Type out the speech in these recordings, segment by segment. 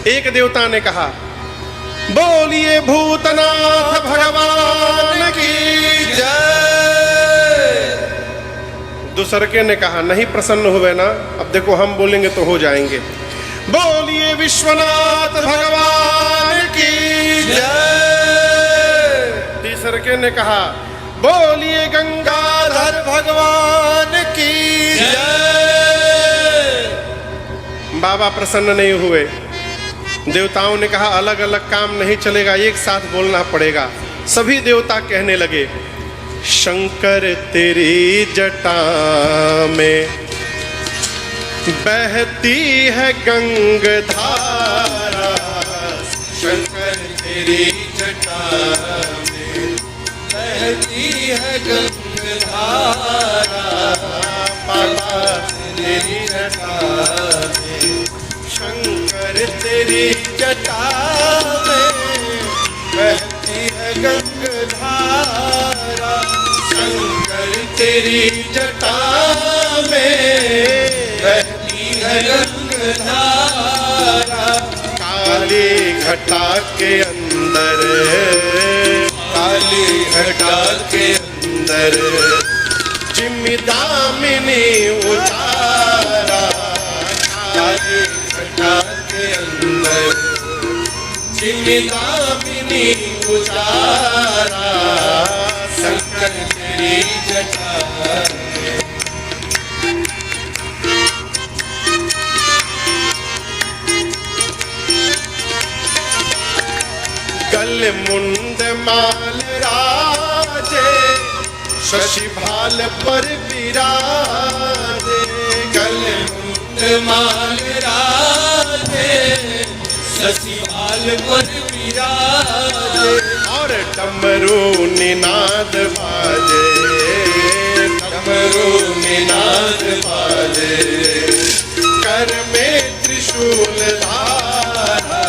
एक देवता ने कहा, बोलिए भूतनाथ भगवान की जय। दूसरे ने कहा, नहीं प्रसन्न हुए ना, अब देखो हम बोलेंगे तो हो जाएंगे। बोलिए विश्वनाथ भगवान की जय। तीसरे ने कहा, बोलिए गंगाधर भगवान की जय। बाबा प्रसन्न नहीं हुए। देवताओं ने कहा, अलग अलग काम नहीं चलेगा, एक साथ बोलना पड़ेगा। सभी देवता कहने लगे, शंकर तेरी जटा में बहती है गंगाधारा, शंकर तेरी जटा में बहती है गंगाधारा, बाबा तेरी जटा में, शंकर तेरी जटा में बहती है गंगाधारा, शंकर तेरी जटा में बहती है गंगाधारा। काली घटा के अंदर, काली घटा के अंदर जिम्मेदामिनी उतारा, काली घटा के अंदर जिम्मेदामिनी उतारा, शंकर तेरी जटा में। गल मुंड माल राजे, शशि भाल पर विराजे, गल मुंड माल राजे, शशि भाल पर विराजे, और डमरू निनाद बाजे, डमरू निनाद बाजे, कर में त्रिशूल धारा,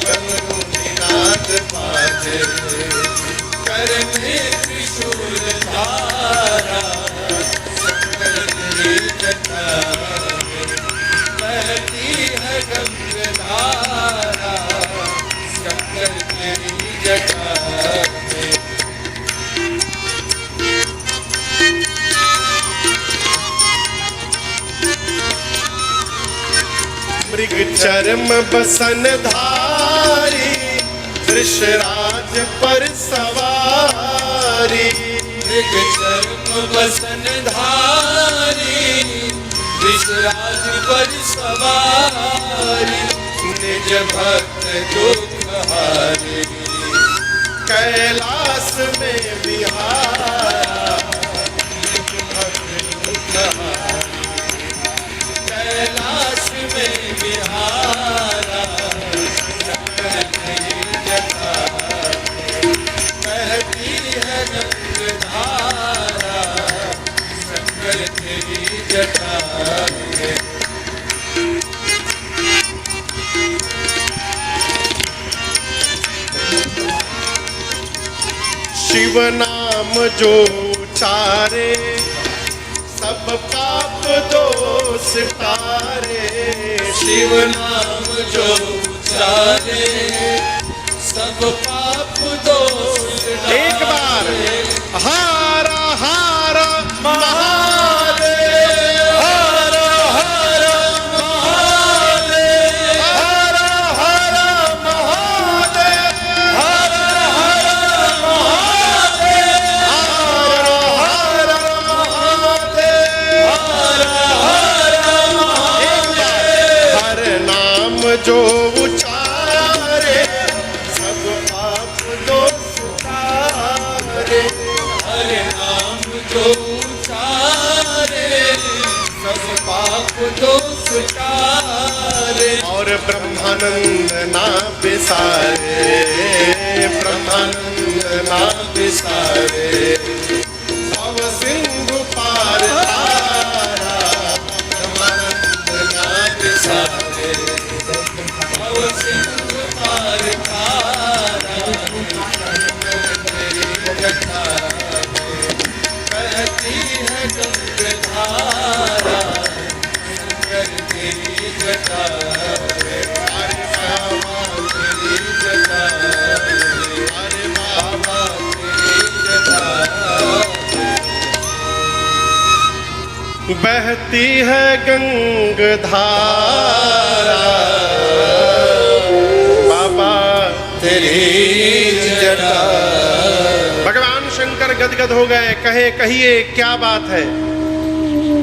डमरू निनाद बाजे, कर में त्रिशूल धारा, शंकर तेरी जटा में बहती है गंगाधारा, शंकर तेरी जटा में। मृग चर्म बसन धारी, वृषराज पर सवारी, मृग चर्म बसन धारी, वृषराज पर सवारी, निज भक्त दुख हारी, कैलाश में विहारा, निज भक्त दुख हारी, कैलाश में विहारा, शंकर तेरी जटा में बहती है गंगाधारा, शंकर तेरी जटा में। शिव नाम जो उचारे, सब पाप दोष तारे, शिव नाम जो उचारे, सब पाप दोष तारे। एक बार हारा हारा महादेव, हारा हारा महादेव, हारा हारा महादेव, हारा हारा महादेव, हारा हारा महादेव, हारा हारा महादेव। हर नाम जो उचारे, सब पाप दोष तारे, हर नाम जो उचारे, सब पाप दोष तारे। और ब्रह्मानंद ना बिसारे, ब्रह्मानंद ना बिसारे, भव सिंधु पार तारा, ब्रह्मानंद ना बिसारे, भव सिंधु पार तारा, तेरी जटा में बहती है गंगाधारा, शंकर तेरी जटा में। बहती है गंगधारा बाबा तेरी जटा। भगवान शंकर गदगद हो गए, कहे कहिए क्या बात है।